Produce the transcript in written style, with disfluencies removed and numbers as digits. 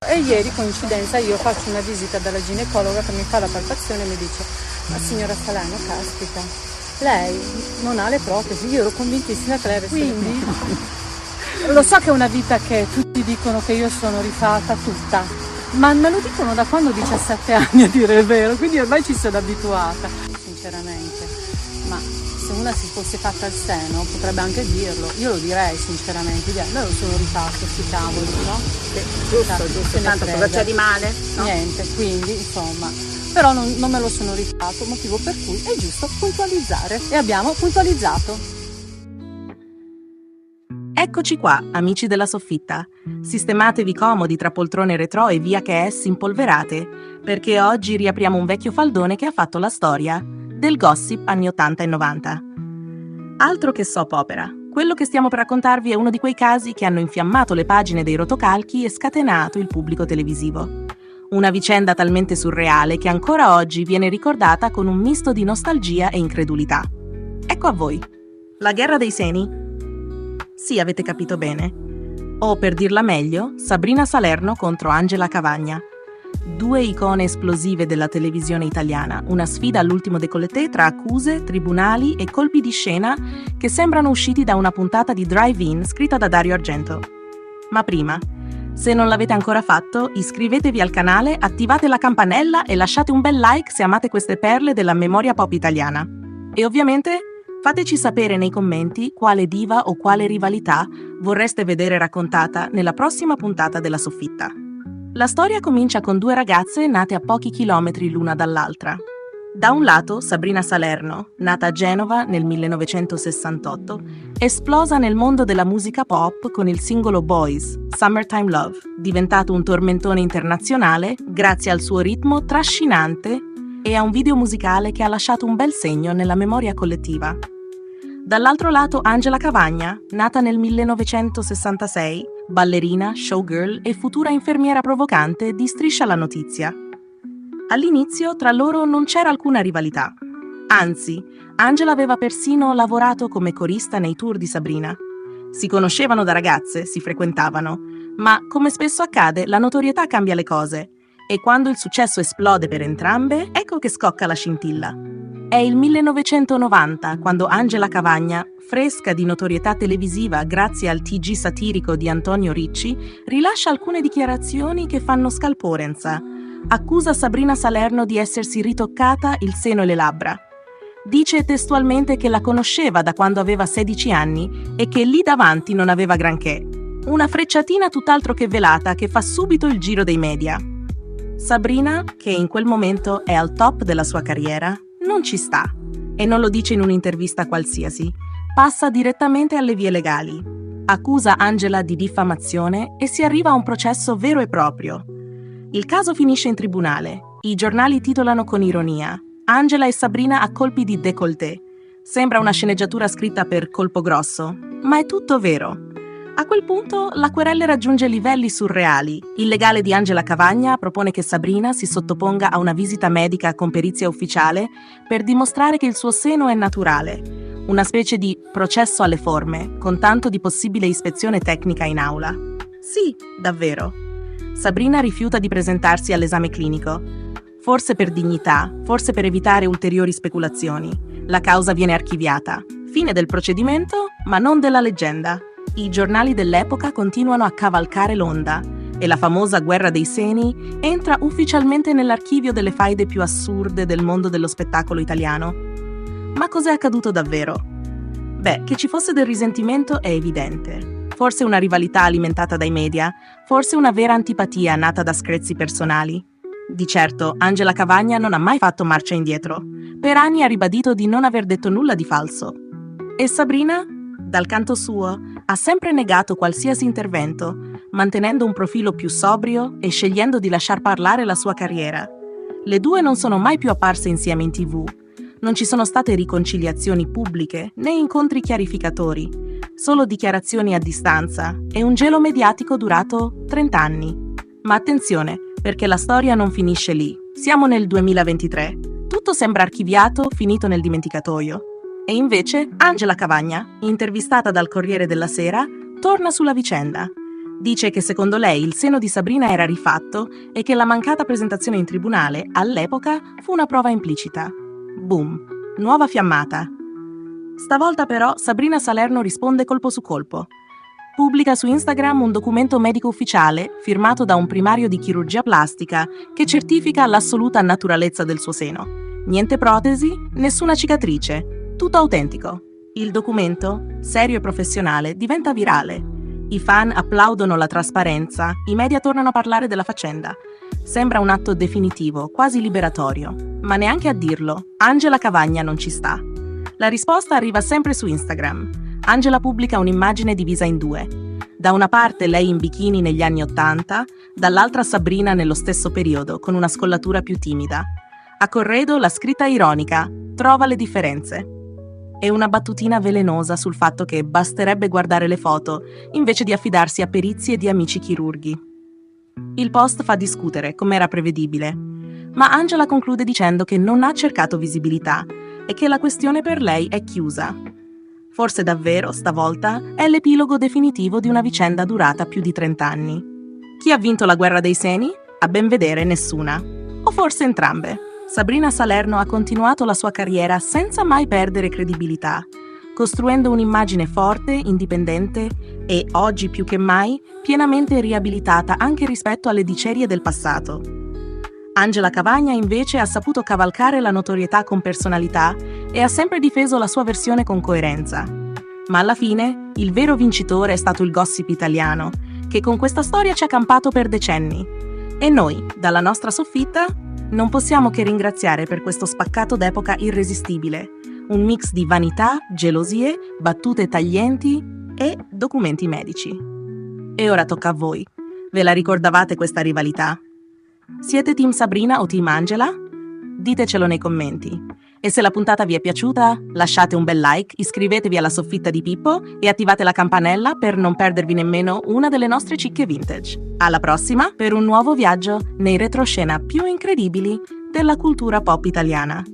E ieri, coincidenza, io faccio una visita dalla ginecologa che mi fa la palpazione e mi dice: ma signora Salerno, caspita, lei non ha le protesi. Io ero convintissima che lei avesse le protesi. Lo so che è una vita che tutti dicono che io sono rifatta tutta, ma me lo dicono da quando ho 17 anni, a dire il vero, quindi ormai ci sono abituata, sinceramente. Ma se una si fosse fatta al seno potrebbe anche dirlo, io lo direi sinceramente, me lo sono rifatto, sti cavoli, no? Giusto, tanto cosa c'è di male? No? Niente, quindi insomma, però non me lo sono rifatto, motivo per cui è giusto puntualizzare, e abbiamo puntualizzato. Eccoci qua, amici della soffitta. Sistematevi comodi tra poltrone retro e via che esse impolverate, perché oggi riapriamo un vecchio faldone che ha fatto la storia del gossip anni 80 e 90. Altro che soap opera. Quello che stiamo per raccontarvi è uno di quei casi che hanno infiammato le pagine dei rotocalchi e scatenato il pubblico televisivo. Una vicenda talmente surreale che ancora oggi viene ricordata con un misto di nostalgia e incredulità. Ecco a voi. La guerra dei seni? Sì, avete capito bene. O, per dirla meglio, Sabrina Salerno contro Angela Cavagna. Due icone esplosive della televisione italiana, una sfida all'ultimo décolleté tra accuse, tribunali e colpi di scena che sembrano usciti da una puntata di Drive-In scritta da Dario Argento. Ma prima, se non l'avete ancora fatto, iscrivetevi al canale, attivate la campanella e lasciate un bel like se amate queste perle della memoria pop italiana. E ovviamente fateci sapere nei commenti quale diva o quale rivalità vorreste vedere raccontata nella prossima puntata della Soffitta. La storia comincia con due ragazze nate a pochi chilometri l'una dall'altra. Da un lato Sabrina Salerno, nata a Genova nel 1968, esplosa nel mondo della musica pop con il singolo Boys, Summertime Love, diventato un tormentone internazionale grazie al suo ritmo trascinante e a un video musicale che ha lasciato un bel segno nella memoria collettiva. Dall'altro lato Angela Cavagna, nata nel 1966, ballerina, showgirl e futura infermiera provocante di Striscia la Notizia. All'inizio tra loro non c'era alcuna rivalità. Anzi, Angela aveva persino lavorato come corista nei tour di Sabrina. Si conoscevano da ragazze, si frequentavano, ma come spesso accade, la notorietà cambia le cose. E quando il successo esplode per entrambe, ecco che scocca la scintilla. È il 1990 quando Angela Cavagna, fresca di notorietà televisiva grazie al TG satirico di Antonio Ricci, rilascia alcune dichiarazioni che fanno scalporenza. Accusa Sabrina Salerno di essersi ritoccata il seno e le labbra. Dice testualmente che la conosceva da quando aveva 16 anni e che lì davanti non aveva granché. Una frecciatina tutt'altro che velata che fa subito il giro dei media. Sabrina, che in quel momento è al top della sua carriera, non ci sta e non lo dice in un'intervista qualsiasi. Passa direttamente alle vie legali. Accusa Angela di diffamazione e si arriva a un processo vero e proprio. Il caso finisce in tribunale. I giornali titolano con ironia: Angela e Sabrina a colpi di décolleté. Sembra una sceneggiatura scritta per colpo grosso, ma è tutto vero. A quel punto la querella raggiunge livelli surreali. Il legale di Angela Cavagna propone che Sabrina si sottoponga a una visita medica con perizia ufficiale per dimostrare che il suo seno è naturale. Una specie di processo alle forme, con tanto di possibile ispezione tecnica in aula. Sì, davvero. Sabrina rifiuta di presentarsi all'esame clinico. Forse per dignità, forse per evitare ulteriori speculazioni. La causa viene archiviata. Fine del procedimento, ma non della leggenda. I giornali dell'epoca continuano a cavalcare l'onda e la famosa guerra dei seni entra ufficialmente nell'archivio delle faide più assurde del mondo dello spettacolo italiano. Ma cos'è accaduto davvero? Beh, che ci fosse del risentimento è evidente. Forse una rivalità alimentata dai media, forse una vera antipatia nata da screzi personali. Di certo, Angela Cavagna non ha mai fatto marcia indietro. Per anni ha ribadito di non aver detto nulla di falso. E Sabrina, dal canto suo, ha sempre negato qualsiasi intervento, mantenendo un profilo più sobrio e scegliendo di lasciar parlare la sua carriera. Le due non sono mai più apparse insieme in TV. Non ci sono state riconciliazioni pubbliche né incontri chiarificatori, solo dichiarazioni a distanza e un gelo mediatico durato 30 anni. Ma attenzione, perché la storia non finisce lì. Siamo nel 2023. Tutto sembra archiviato, finito nel dimenticatoio. E invece Angela Cavagna, intervistata dal Corriere della Sera, torna sulla vicenda. Dice che secondo lei il seno di Sabrina era rifatto e che la mancata presentazione in tribunale, all'epoca, fu una prova implicita. Boom, nuova fiammata. Stavolta però Sabrina Salerno risponde colpo su colpo. Pubblica su Instagram un documento medico ufficiale firmato da un primario di chirurgia plastica che certifica l'assoluta naturalezza del suo seno. Niente protesi, nessuna cicatrice, tutto autentico. Il documento, serio e professionale, diventa virale. I fan applaudono la trasparenza, i media tornano a parlare della faccenda. Sembra un atto definitivo, quasi liberatorio. Ma neanche a dirlo, Angela Cavagna non ci sta. La risposta arriva sempre su Instagram. Angela pubblica un'immagine divisa in due. Da una parte lei in bikini negli anni '80, dall'altra Sabrina nello stesso periodo, con una scollatura più timida. A corredo la scritta ironica, trova le differenze. E una battutina velenosa sul fatto che basterebbe guardare le foto, invece di affidarsi a perizie di amici chirurghi. Il post fa discutere, come era prevedibile, ma Angela conclude dicendo che non ha cercato visibilità e che la questione per lei è chiusa. Forse davvero, stavolta, è l'epilogo definitivo di una vicenda durata più di 30 anni. Chi ha vinto la guerra dei seni? A ben vedere nessuna. O forse entrambe. Sabrina Salerno ha continuato la sua carriera senza mai perdere credibilità, costruendo un'immagine forte, indipendente e, oggi più che mai, pienamente riabilitata anche rispetto alle dicerie del passato. Angela Cavagna invece ha saputo cavalcare la notorietà con personalità e ha sempre difeso la sua versione con coerenza. Ma alla fine, il vero vincitore è stato il gossip italiano, che con questa storia ci ha campato per decenni. E noi, dalla nostra soffitta, non possiamo che ringraziare per questo spaccato d'epoca irresistibile, un mix di vanità, gelosie, battute taglienti e documenti medici. E ora tocca a voi. Ve la ricordavate questa rivalità? Siete team Sabrina o team Angela? Ditecelo nei commenti. E se la puntata vi è piaciuta, lasciate un bel like, iscrivetevi alla Soffitta di Pippo e attivate la campanella per non perdervi nemmeno una delle nostre chicche vintage. Alla prossima per un nuovo viaggio nei retroscena più incredibili della cultura pop italiana.